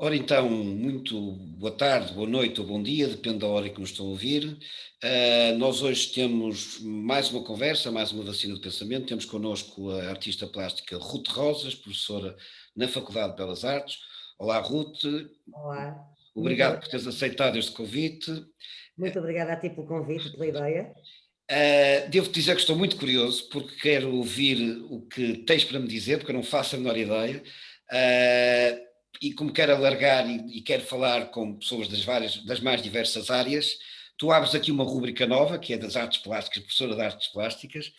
Ora então, muito boa tarde, boa noite ou bom dia, depende da hora que nos estão a ouvir. Nós hoje temos mais uma conversa, mais uma vacina do pensamento. Temos connosco a artista plástica Ruth Rosas, professora na Faculdade de Belas Artes. Olá, Ruth, Olá, obrigado por teres aceitado este convite. muito obrigada a ti pelo convite e pela ideia. Devo dizer que estou muito curioso porque quero ouvir o que tens para me dizer, porque eu não faço a menor ideia. Uh, e como quero alargar e quero falar com pessoas das mais diversas áreas, tu abres aqui uma rúbrica nova, que é das artes plásticas, professora de artes plásticas,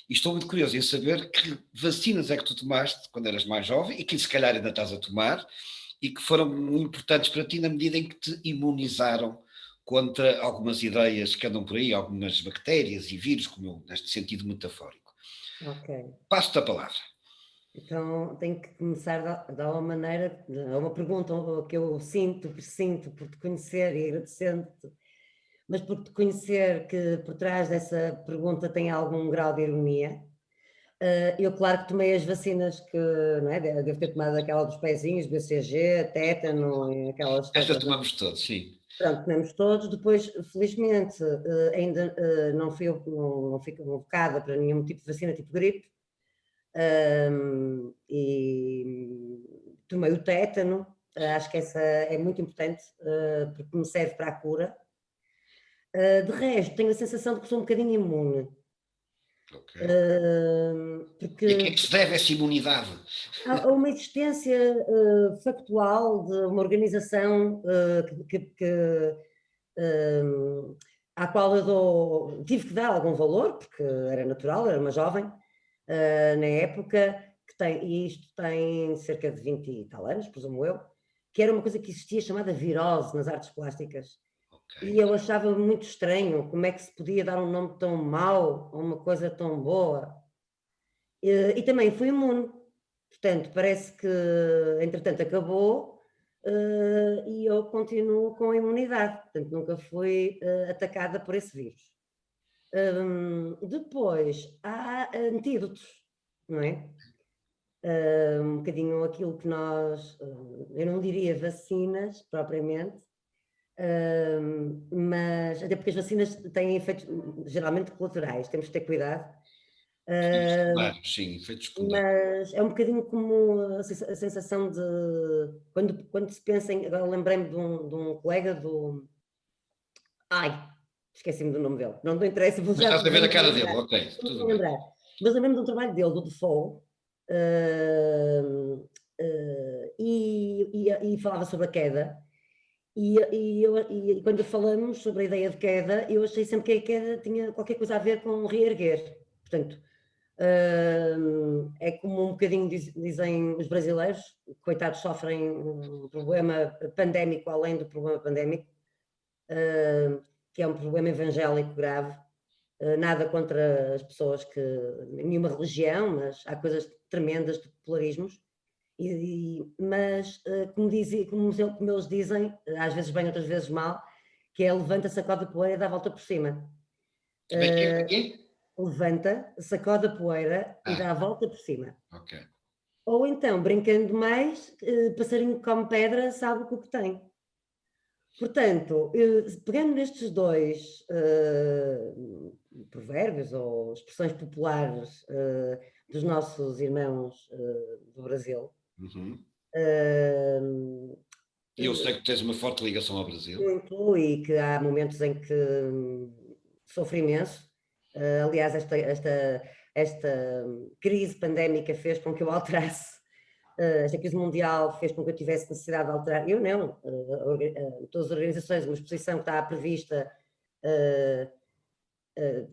e estou muito curioso em saber que vacinas é que tu tomaste quando eras mais jovem e que se calhar ainda estás a tomar e que foram importantes para ti na medida em que te imunizaram contra algumas ideias que andam por aí, algumas bactérias e vírus, como eu, neste sentido metafórico. Ok, Passo-te a palavra. então tenho que começar da uma maneira, a uma pergunta que eu presinto por te conhecer e agradecendo-te, mas por te conhecer que por trás dessa pergunta tem algum grau de ironia. Eu, claro que tomei as vacinas que, não é? Devo ter tomado aquela dos pezinhos, BCG, tétano, e aquelas Esta todas. tomamos todos, sim. Pronto, comemos todos. Depois, felizmente, ainda não fui convocada para nenhum tipo de vacina, tipo gripe, e tomei o tétano. Acho que essa é muito importante, porque me serve para a cura. De resto, tenho a sensação de que sou um bocadinho imune, Ok. E a que é porque que se deve essa imunidade? há uma existência factual de uma organização hum, à qual tive que dar algum valor, porque era natural, era uma jovem, na época, e isto tem cerca de 20 e tal anos, presumo eu, que era uma coisa que existia chamada virose nas artes plásticas. Ok. E eu achava muito estranho como é que se podia dar um nome tão mau a uma coisa tão boa. E também fui imune. Portanto, parece que, entretanto, acabou, e eu continuo com a imunidade. Portanto, nunca fui atacada por esse vírus. Depois, há antídotos, não é? Um bocadinho aquilo que nós, eu não diria vacinas propriamente, mas até porque as vacinas têm efeitos geralmente colaterais, temos que ter cuidado. Sim, Hum, secundários, sim, efeitos secundários. Mas é um bocadinho como a sensação de quando se pensa em, agora lembrei-me de um colega do, ai, esqueci-me do nome dele, não interessa, vou Mas já estás a ver a vou-me cara dele, lembrar, ok, tudo vou-me bem. lembrar. Mas lembrei-me de um trabalho dele, do Defoe, e falava sobre a queda, e quando falamos sobre a ideia de queda, eu achei sempre que a queda tinha qualquer coisa a ver com reerguer. Portanto, é como um bocadinho dizem os brasileiros, coitados, sofrem um problema pandémico além do problema pandémico, que é um problema evangélico grave. Nada contra as pessoas que, nenhuma religião, mas há coisas tremendas de popularismos. Mas, como eles dizem, às vezes bem, outras vezes mal, que é levanta, sacode a poeira e dá a volta por cima. Como é que é? Como é que é? Levanta, sacode a poeira e Ah, dá a volta por cima. ok. Ou então, brincando mais, passarinho que come pedra sabe o que tem. Portanto, pegando nestes dois provérbios ou expressões populares dos nossos irmãos do Brasil, Uhum. uh, E eu sei que tens uma forte ligação ao Brasil. muito, e que há momentos em que sofro imenso. Aliás, esta crise pandémica fez com que eu alterasse, esta crise mundial fez com que eu tivesse necessidade de alterar, eu não, todas as organizações, uma exposição que está prevista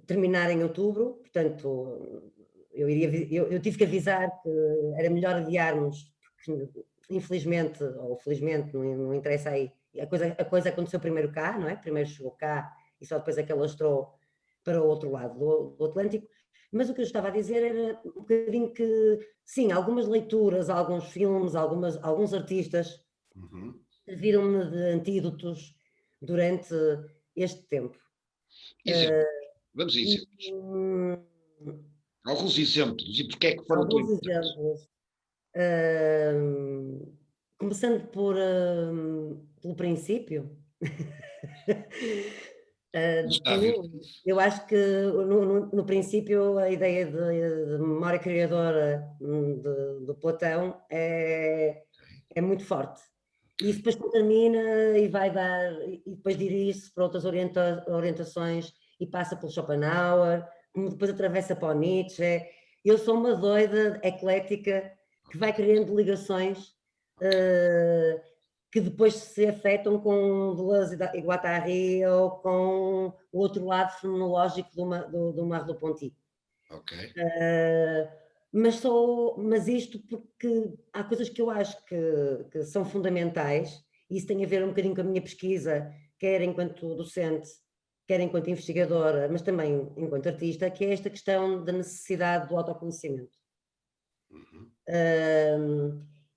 terminar em outubro, portanto, eu tive que avisar que era melhor adiarmos, porque infelizmente, ou felizmente, não interessa aí, a coisa aconteceu primeiro cá, não é? Primeiro chegou cá e só depois é que alastrou para o outro lado do Atlântico. Mas o que eu estava a dizer era um bocadinho que, sim, algumas leituras, alguns filmes, alguns artistas Uhum. serviram-me de antídotos durante este tempo. Exemplo. Vamos a E, exemplos. Alguns exemplos. E porque é que foram tão alguns importantes? exemplos. Hum, Começando pelo princípio, Está a ver? definiu. Eu acho que no princípio a ideia de memória criadora de Platão é muito forte. E isso depois termina e vai dar, e depois dirige-se para outras orientações e passa pelo Schopenhauer, como depois atravessa para o Nietzsche. Eu sou uma doida eclética que vai criando ligações que depois se afetam com Deleuze e Guattari ou com o outro lado fenomenológico do Merleau-Ponty. Ok. Mas isto porque há coisas que eu acho que são fundamentais, e isso tem a ver um bocadinho com a minha pesquisa, quer enquanto docente, quer enquanto investigadora, mas também enquanto artista, que é esta questão da necessidade do autoconhecimento. Uhum.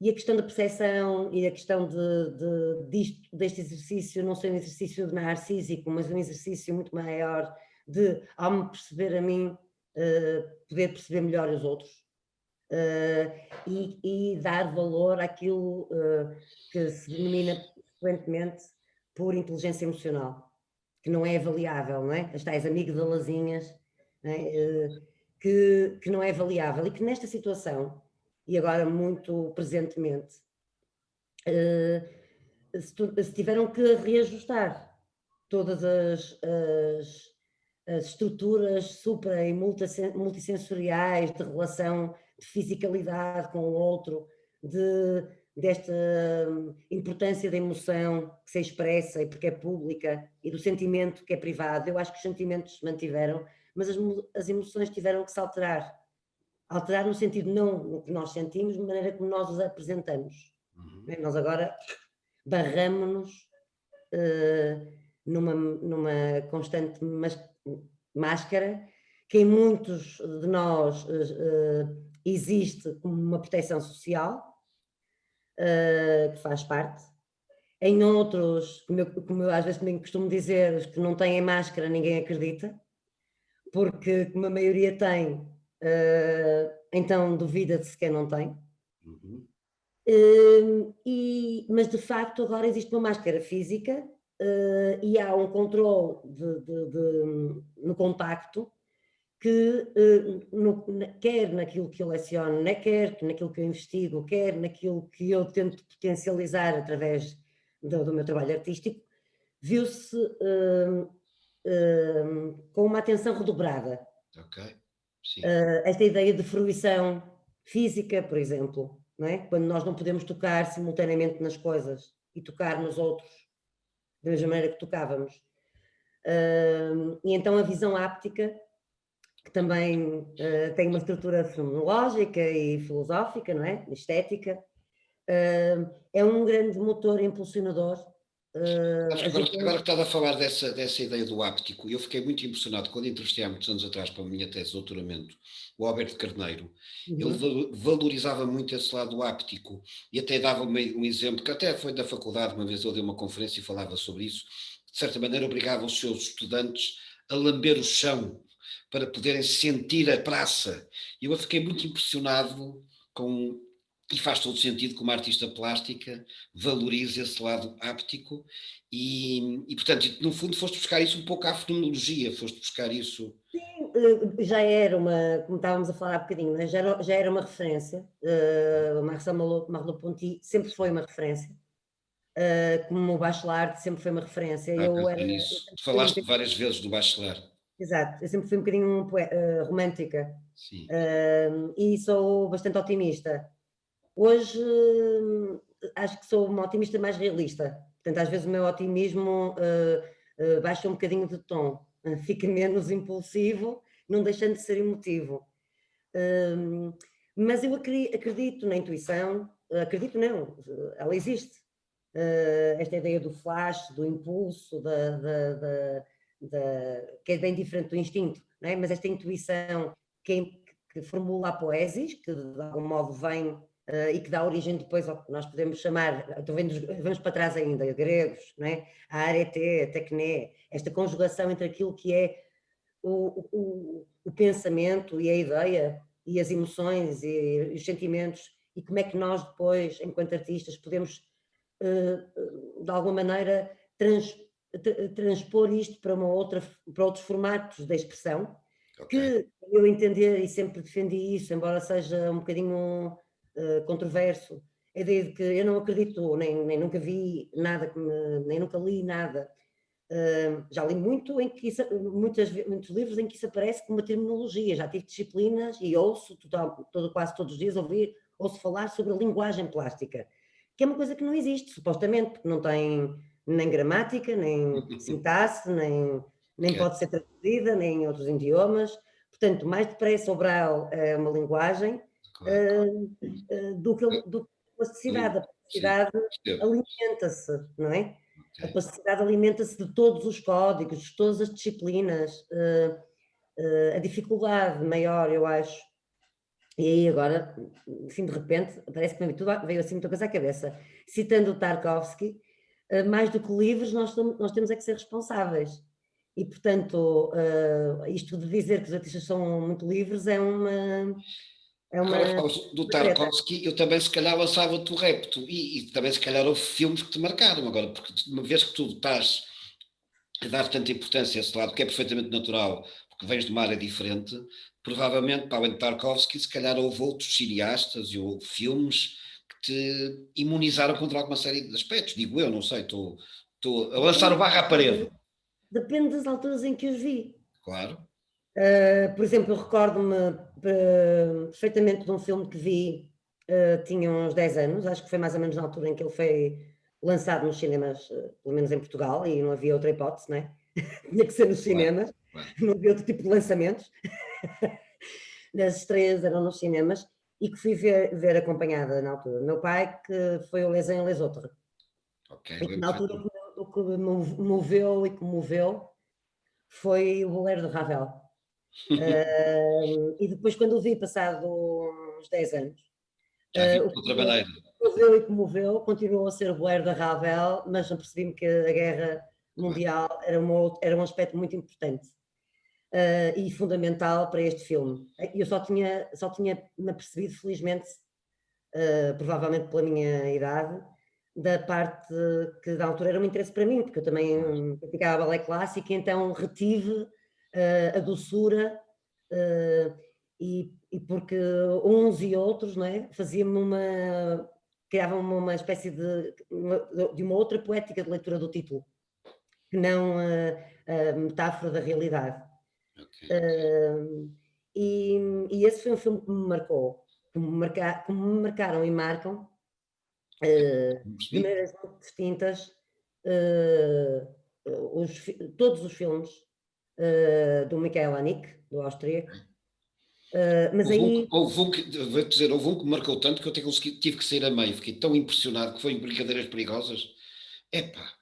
E a questão da percepção e a questão deste exercício não ser um exercício narcísico, mas um exercício muito maior de, ao me perceber a mim, poder perceber melhor os outros. E dar valor àquilo que se denomina frequentemente por inteligência emocional, que não é avaliável, não é? As tais amigdalazinhas, não é? Que não é avaliável e que nesta situação, e agora muito presentemente, se tiveram que reajustar todas as estruturas supra e multissensoriais de relação de fisicalidade com o outro, desta importância da emoção que se expressa e porque é pública e do sentimento que é privado. Eu acho que os sentimentos se mantiveram, mas as emoções tiveram que se alterar. Alterar no sentido não no que nós sentimos, de maneira como nós os apresentamos. Uhum. Nós agora barramos-nos numa constante máscara que em muitos de nós existe como uma proteção social, que faz parte. Em outros, como eu às vezes também costumo dizer, os que não têm máscara ninguém acredita, porque como a maioria tem, então duvida de se quem não tem. Uhum. Mas de facto agora existe uma máscara física e há um controle no contacto que quer naquilo que eu leciono, quer naquilo que eu investigo, quer naquilo que eu tento potencializar através do meu trabalho artístico, viu-se com uma atenção redobrada. Ok. Sim. Esta ideia de fruição física, por exemplo, não é? Quando nós não podemos tocar simultaneamente nas coisas e tocar nos outros da mesma maneira que tocávamos. E então a visão áptica, que também tem uma estrutura fenomenológica e filosófica, não é? Estética, é um grande motor impulsionador. Agora que estava a falar dessa ideia do áptico, eu fiquei muito impressionado quando entrevistei há muitos anos atrás para a minha tese de doutoramento o Alberto Carneiro. Ele valorizava muito esse lado áptico e até dava-me um exemplo que até foi da faculdade, uma vez ele deu uma conferência e falava sobre isso. De certa maneira obrigava os seus estudantes a lamber o chão para poderem sentir a praça. E eu fiquei muito impressionado com, e faz todo sentido que uma artista plástica valorize esse lado áptico e portanto, no fundo foste buscar isso um pouco à fenomenologia, foste buscar isso. Sim, já era como estávamos a falar há bocadinho, né? Já era uma referência, o Marcel Merleau-Ponty sempre foi uma referência, como o Bachelard sempre foi uma referência. Pensei nisso. Falaste várias vezes do Bachelard. Exato, eu sempre fui um bocadinho romântica, Sim. e sou bastante otimista. Hoje acho que sou uma otimista mais realista, portanto às vezes o meu otimismo baixa um bocadinho de tom, fica menos impulsivo, não deixando de ser emotivo. Mas eu acredito na intuição, acredito não, ela existe. Esta ideia do flash, do impulso, que é bem diferente do instinto, não é? Mas esta intuição que formula a poesis, que de algum modo vem e que dá origem depois ao que nós podemos chamar, vamos para trás ainda, gregos, não é? A arete, a tecné, esta conjugação entre aquilo que é o pensamento e a ideia e as emoções e os sentimentos e como é que nós depois, enquanto artistas, podemos, de alguma maneira, transpor isto para outros formatos de expressão, Ok. que eu entender e sempre defendi isso, embora seja um bocadinho controverso, a ideia de que eu não acredito, nem nunca vi nada, nem nunca li nada. Já li muito em que muitos livros em que isso aparece como uma terminologia, já tive disciplinas e ouço quase todos os dias ouço falar sobre a linguagem plástica, que é uma coisa que não existe, supostamente, porque não tem nem gramática, nem sintaxe, nem Ok. pode ser traduzida, nem em outros idiomas. Portanto, mais depressa o Braille é uma linguagem Claro. do que a plasticidade. A Sim, plasticidade percebo. alimenta-se, não é? A Ok. plasticidade alimenta-se de todos os códigos, de todas as disciplinas. A dificuldade maior, eu acho, e aí agora, assim de repente, parece que veio assim muita coisa à cabeça. Citando o Tarkovsky, mais do que livros, nós temos é que ser responsáveis. E, portanto, isto de dizer que os artistas são muito livres é Agora uma falas do treta. Tarkovsky, eu também se calhar lançava-te o repto e também se calhar houve filmes que te marcaram agora, porque uma vez que tu estás a dar tanta importância a esse lado, que é perfeitamente natural, porque vens de uma área diferente, provavelmente, para além de Tarkovsky, se calhar houve outros cineastas e houve filmes que te imunizaram contra alguma série de aspectos, digo eu, não sei, estou a lançar o barro à parede. Depende das alturas em que os vi. Claro. Por exemplo, eu recordo-me perfeitamente de um filme que vi, tinha uns 10 anos, acho que foi mais ou menos na altura em que ele foi lançado nos cinemas, pelo menos em Portugal, e não havia outra hipótese, não é? Tinha que ser nos Claro, cinemas, claro. não havia outro tipo de lançamentos. As estreias eram nos cinemas e que fui ver acompanhada na altura. Meu pai, que foi o Les Uns et les Autres, Ok, e que lembro na altura perfeitamente. o que me moveu e comoveu foi o Bolero de Ravel. E depois, quando o vi, passado uns 10 anos, Já vi o de que outra me maneira. moveu e comoveu continuou a ser o Bolero da Ravel, mas apercebi-me que a guerra Claro. mundial era um aspecto muito importante e fundamental para este filme. Eu só tinha me apercebido, felizmente, provavelmente pela minha idade, da parte que da altura era um interesse para mim, porque eu também praticava balé clássico, então retive a doçura e porque uns e outros, não é, criavam uma espécie de uma outra poética de leitura do título, que não a metáfora da realidade. Ok. Uh, e esse foi um filme que me marcou, como me marcaram e marcam Não de percebi? maneiras muito distintas, uh, todos os filmes do Michael Haneke, do austríaco, mas aí Houve um que, vou dizer, houve um que me marcou tanto que eu tive que sair a meio. Fiquei tão impressionado que foi em Brincadeiras Perigosas. Epá,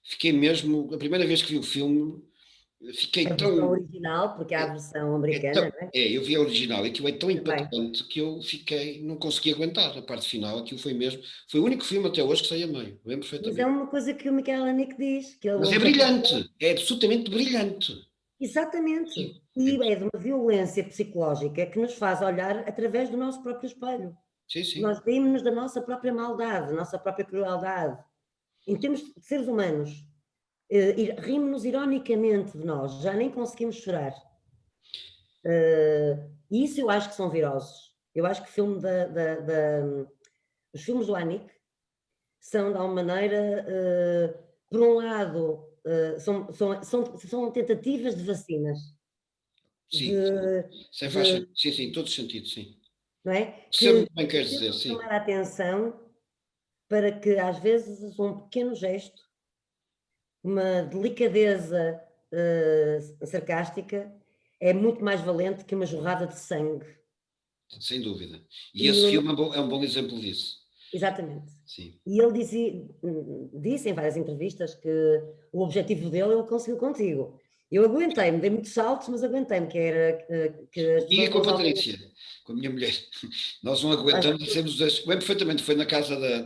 fiquei mesmo. A primeira vez que vi o filme, a fiquei versão tão. original, porque há a versão É, tão, americana, não é? eu vi a original e aquilo é tão Também. impactante que eu fiquei, não consegui aguentar a parte final. Aquilo foi mesmo. Foi o único filme até hoje que saí a meio, lembro Mas é perfeitamente. uma coisa que o Michael Haneke diz, que ele Mas é já brilhante, é absolutamente brilhante. exatamente. Sim, E é de uma violência psicológica que nos faz olhar através do nosso próprio espelho. sim, sim. Nós rimos da nossa própria maldade, da nossa própria crueldade. Em termos de seres humanos, rimos-nos ironicamente de nós, já nem conseguimos chorar. E isso eu acho que são virosos. Eu acho que os filmes do Haneke são, de alguma maneira, por um lado, são tentativas de vacinas, Sim, sim. de, Isso faz, de, sim, sim, todo sentido, sim. não é? Percebo Que muito bem o que queres dizer, tentam sim. chamar a atenção para que, às vezes, um pequeno gesto, uma delicadeza sarcástica, é muito mais valente que uma jorrada de sangue. Sem dúvida. E E esse o filme é um bom exemplo disso. Exatamente. Sim. E ele disse em várias entrevistas que o objetivo dele ele conseguiu contigo. Eu aguentei-me, dei muitos saltos, mas aguentei-me, que era que as Comigo e pessoas com a não saltem. Patrícia, com a minha mulher. Nós não Acho aguentamos e que, temos dois. Bem, perfeitamente, foi na Casa da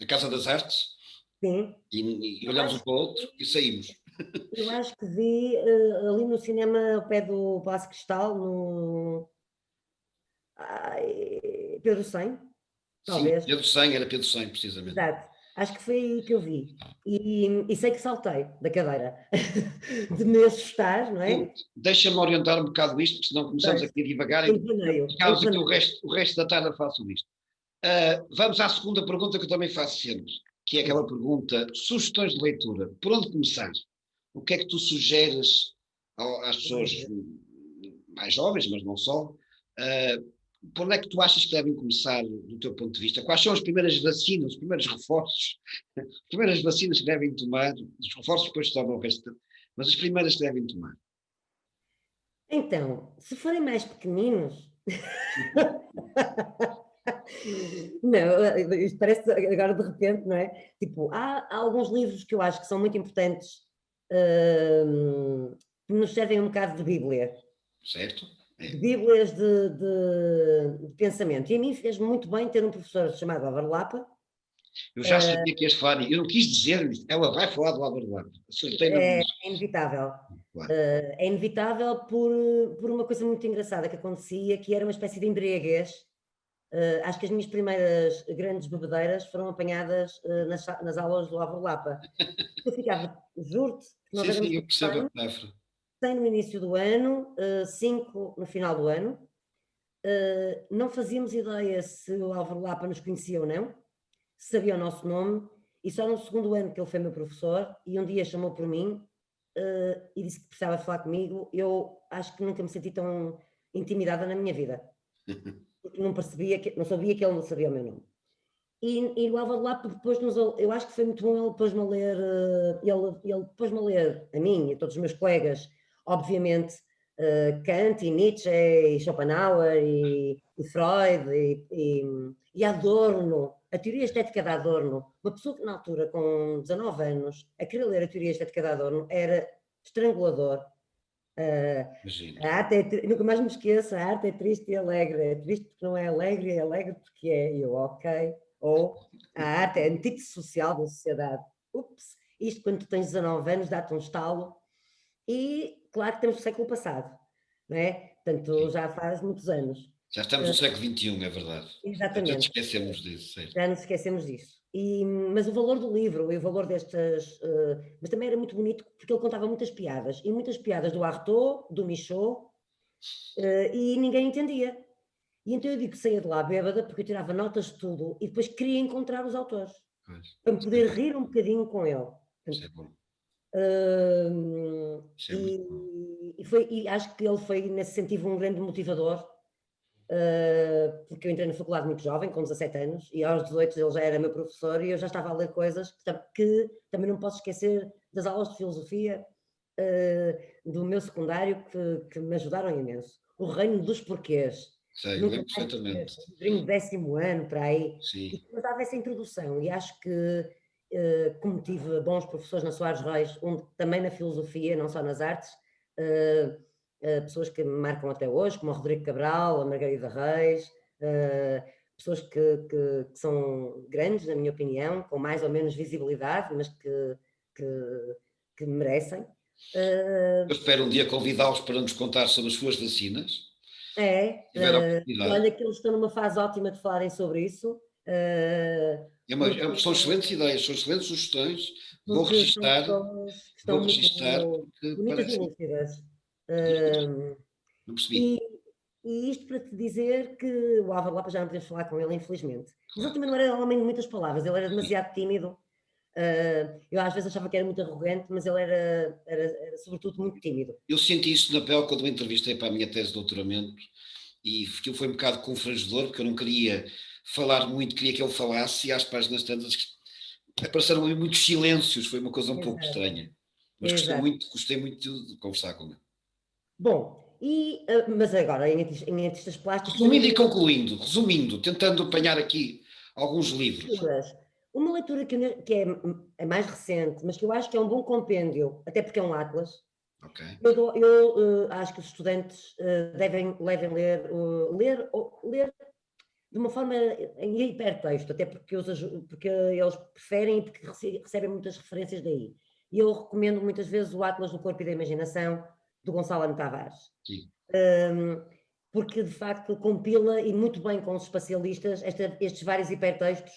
Casa das Artes sim. e Eu olhámos um acho para o outro que, e saímos. eu acho que vi ali no cinema ao pé do Palácio Cristal, no. Ai, Pedro 100, Sim, talvez. Pedro 100, era Pedro 100, precisamente. Exato. Acho que foi aí que eu vi. E sei que saltei da cadeira de me assustar, não é? Deixa-me orientar um bocado isto, porque senão começamos aqui a divagar e ficamos aqui o resto da tarde a faço isto. Vamos à segunda pergunta que eu também faço sempre, que é aquela pergunta, sugestões de leitura. Por onde começar? O que é que tu sugeres às pessoas mais jovens, mas não só? Por onde é que tu achas que devem começar, do teu ponto de vista? Quais são as primeiras vacinas, os primeiros reforços, as primeiras vacinas que devem tomar? Os reforços depois tomam o resto, mas as primeiras que devem tomar. Então, se forem mais pequeninos. Não, isto parece agora de repente, não é? Tipo, há alguns livros que eu acho que são muito importantes, que nos servem um bocado de Bíblia. Certo? De Bíblias de pensamento. E a mim fez muito bem ter um professor chamado Álvaro Lapa. Eu já sabia que ias falar, eu não quis dizer, ela vai falar do Álvaro Lapa. É inevitável. Claro. É inevitável por uma coisa muito engraçada que acontecia, que era uma espécie de embriaguez. Acho que as minhas primeiras grandes bebedeiras foram apanhadas nas aulas do Álvaro Lapa. Eu ficava, juro-te, que nós éramos eu percebo a metáfora. 100 no início do ano, 5 no final do ano. Não fazíamos ideia se o Álvaro Lapa nos conhecia ou não, se sabia o nosso nome, e só no segundo ano que ele foi meu professor, e um dia chamou por mim e disse que precisava falar comigo. Eu acho que nunca me senti tão intimidada na minha vida, porque não percebia, não sabia que ele não sabia o meu nome. E o Álvaro Lapa depois eu acho que foi muito bom ele pôs-me a ler, ele pôs-me a ler a mim e a todos os meus colegas, obviamente, Kant e Nietzsche e Schopenhauer e Freud e Adorno, a teoria estética de Adorno. Uma pessoa que na altura, com 19 anos, a querer ler a teoria estética de Adorno era estrangulador. A arte nunca mais me esqueço, a arte é triste e alegre. É triste porque não é alegre porque é. E eu, ok. Ou a arte é a antítese social da sociedade. Ups, isto quando tu tens 19 anos dá-te um estalo. E claro que temos o século passado, não é? Portanto, já faz muitos anos. Já estamos no século XXI, é verdade. Já Exatamente. esquecemos disso, certo? Já nos esquecemos disso. Mas o valor do livro e o valor destas. Mas também era muito bonito porque ele contava muitas piadas. E muitas piadas do Artaud, do Michaud, e ninguém entendia. E então eu digo que saía de lá bêbada porque eu tirava notas de tudo e depois queria encontrar os autores. Para me poder rir um bocadinho com ele. Isso é bom. Isso é muito bom. E acho que ele foi, nesse sentido, um grande motivador. Porque eu entrei na faculdade muito jovem, com 17 anos, e aos 18 ele já era meu professor e eu já estava a ler coisas que também não posso esquecer das aulas de filosofia do meu secundário que me ajudaram imenso. O Reino dos Porquês. Sei, Nunca lembro mais perfeitamente. esqueço, um livrinho de 10º ano, para aí, Sim. e que me dava essa introdução, e acho que como tive bons professores na Soares Reis, também na filosofia, não só nas artes, pessoas que me marcam até hoje, como o Rodrigo Cabral, a Margarida Reis, pessoas que são grandes, na minha opinião, com mais ou menos visibilidade, mas que merecem. Eu espero um dia convidá-los para nos contar sobre as suas vacinas. Olha que eles estão numa fase ótima de falarem sobre isso. São excelentes ideias, são excelentes sugestões. Vou Porque registar. estão muito Porque bonitas e parece. lúcidas. Não percebi. E isto para te dizer que o Álvaro Lapa já não podemos falar com ele, infelizmente. Mas ele também não era um homem de muitas palavras, ele era demasiado tímido. Eu às vezes achava que era muito arrogante, mas ele era sobretudo muito tímido. Eu senti isso na pele quando o entrevistei para a minha tese de doutoramento e aquilo foi um bocado confrangedor, porque eu não queria falar muito, queria que ele falasse e às páginas tantas apareceram ali muitos silêncios, foi uma coisa um pouco estranha. Mas gostei muito de conversar com ele. Bom, mas agora em artistas plásticos... Resumindo, tentando apanhar aqui alguns livros. Uma leitura que é mais recente, mas que eu acho que é um bom compêndio, até porque é um atlas. Okay. Eu acho que os estudantes devem ler de uma forma em hipertexto, até porque eles preferem e porque recebem muitas referências daí. E eu recomendo muitas vezes o Atlas do Corpo e da Imaginação, do Gonçalo M. Tavares. porque de facto compila e muito bem com os especialistas estes vários hipertextos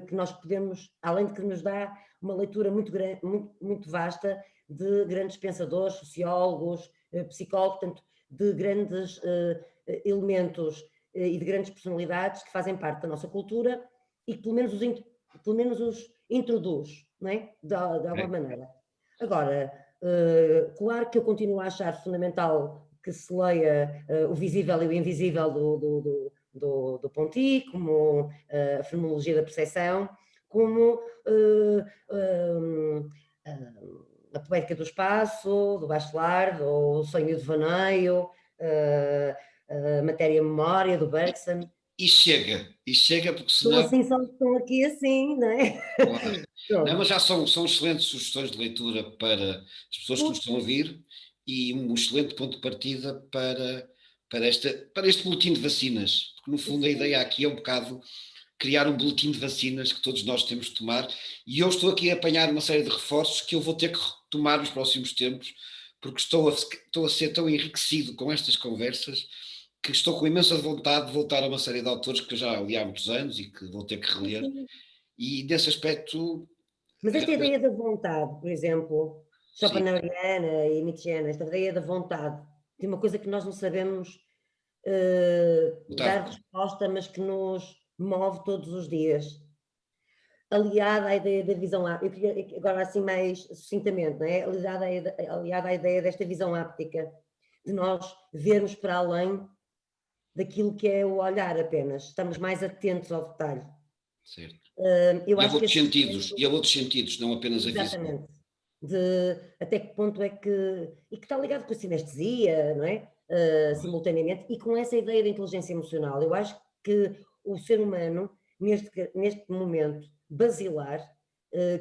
que nós podemos, além de que nos dá uma leitura muito vasta de grandes pensadores, sociólogos, psicólogos, portanto, de grandes elementos e de grandes personalidades que fazem parte da nossa cultura e que pelo menos os introduz, não é? De alguma maneira. Agora, claro que eu continuo a achar fundamental que se leia o visível e o invisível do Ponty, como a fenomenologia da percepção, como a poética do espaço, do Bachelard, o sonho e o devaneio, a matéria-memória do Bergson. E chega porque senão... Estão aqui assim, não é? Claro. Não, mas já são excelentes sugestões de leitura para as pessoas que nos estão a ouvir e um excelente ponto de partida para este boletim de vacinas, porque no fundo a ideia aqui é um bocado criar um boletim de vacinas que todos nós temos de tomar, e eu estou aqui a apanhar uma série de reforços que eu vou ter que retomar nos próximos tempos, porque estou a ser tão enriquecido com estas conversas que estou com imensa vontade de voltar a uma série de autores que eu já li há muitos anos e que vou ter que reler. E nesse aspecto... Mas esta ideia da vontade, por exemplo, schopenhaueriana e nietzscheana, esta ideia da vontade, tem uma coisa que nós não sabemos dar resposta, mas que nos move todos os dias. Aliada à ideia da visão áptica, eu queria agora assim mais sucintamente, não é? Aliada à ideia desta visão áptica, de nós vermos para além daquilo que é o olhar apenas, estamos mais atentos ao detalhe. Certo. Eu acho e a outros sentidos, não apenas a visão. Exatamente. De até que ponto é que... E que está ligado com a sinestesia, não é? Simultaneamente, e com essa ideia da inteligência emocional. Eu acho que o ser humano, neste momento basilar,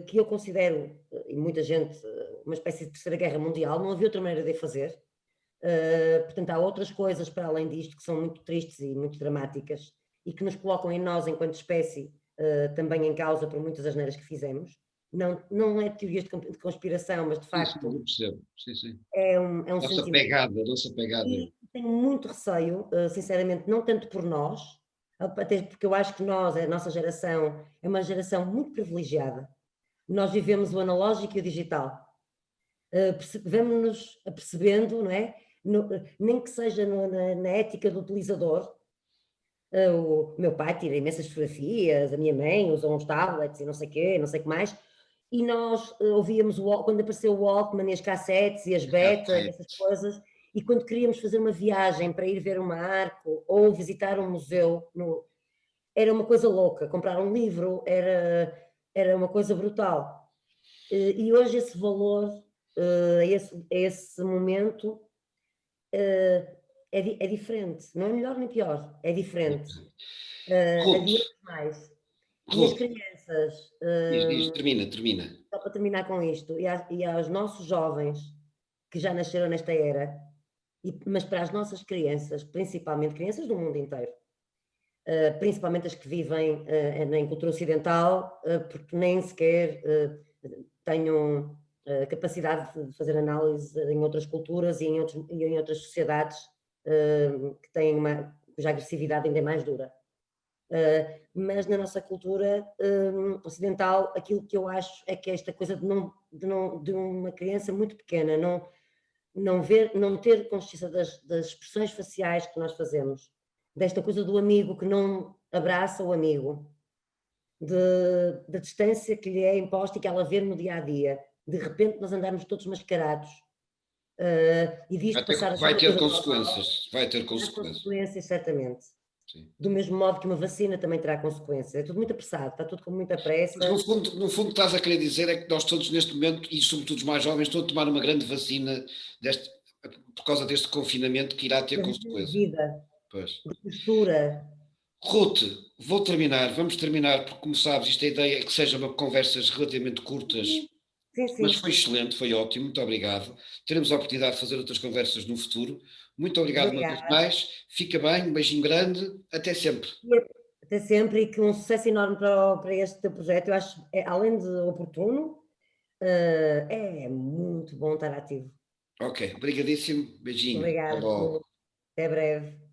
que eu considero, e muita gente, uma espécie de terceira guerra mundial, não havia outra maneira de fazer. Portanto, há outras coisas para além disto que são muito tristes e muito dramáticas e que nos colocam em nós, enquanto espécie, também em causa por muitas asneiras que fizemos. Não é teorias de conspiração, mas de facto... Eu percebo, sim. É um Nossa pegada. E tenho muito receio, sinceramente, não tanto por nós, até porque eu acho que a nossa geração, é uma geração muito privilegiada. Nós vivemos o analógico e o digital. Vamos-nos apercebendo, não é? Nem que seja na ética do utilizador. O meu pai tira imensas fotografias, a minha mãe usa uns tablets e não sei o quê, não sei o que mais. E nós ouvíamos, quando apareceu o Walkman e as cassetes e as betas, essas coisas, e quando queríamos fazer uma viagem para ir ver uma arco ou visitar um museu, era uma coisa louca, comprar um livro era uma coisa brutal. E hoje esse valor, esse momento, é diferente, não é melhor nem pior, é diferente. Havia mais. E as crianças... Termina. Só para terminar com isto, e aos nossos jovens que já nasceram nesta era, mas para as nossas crianças, principalmente crianças do mundo inteiro, principalmente as que vivem em cultura ocidental, porque nem sequer tenham capacidade de fazer análise em outras culturas e em outras sociedades que têm cuja agressividade ainda é mais dura. Mas na nossa cultura ocidental, aquilo que eu acho é que esta coisa de uma criança muito pequena não ter consciência das expressões faciais que nós fazemos, desta coisa do amigo que não abraça o amigo, da distância que lhe é imposta e que ela vê no dia a dia. De repente nós andamos todos mascarados. E disto passar a ser vai ter consequências, certamente. Sim. Do mesmo modo que uma vacina também terá consequências. É tudo muito apressado, está tudo com muita pressa. Mas no fundo estás a querer dizer é que nós todos neste momento, e sobretudo os mais jovens, estão a tomar uma grande vacina por causa deste confinamento que irá ter consequências. De vida, de postura. Ruth, vamos terminar, porque como sabes, isto é a ideia é que sejam conversas relativamente curtas. Sim. Mas foi excelente, foi ótimo, muito obrigado. Teremos a oportunidade de fazer outras conversas no futuro. Muito obrigado uma vez mais. Fica bem, um beijinho grande, até sempre. Até sempre, e que um sucesso enorme para este teu projeto. Eu acho, além de oportuno, é muito bom estar ativo. Ok, obrigadíssimo, beijinho. Obrigada. Até breve.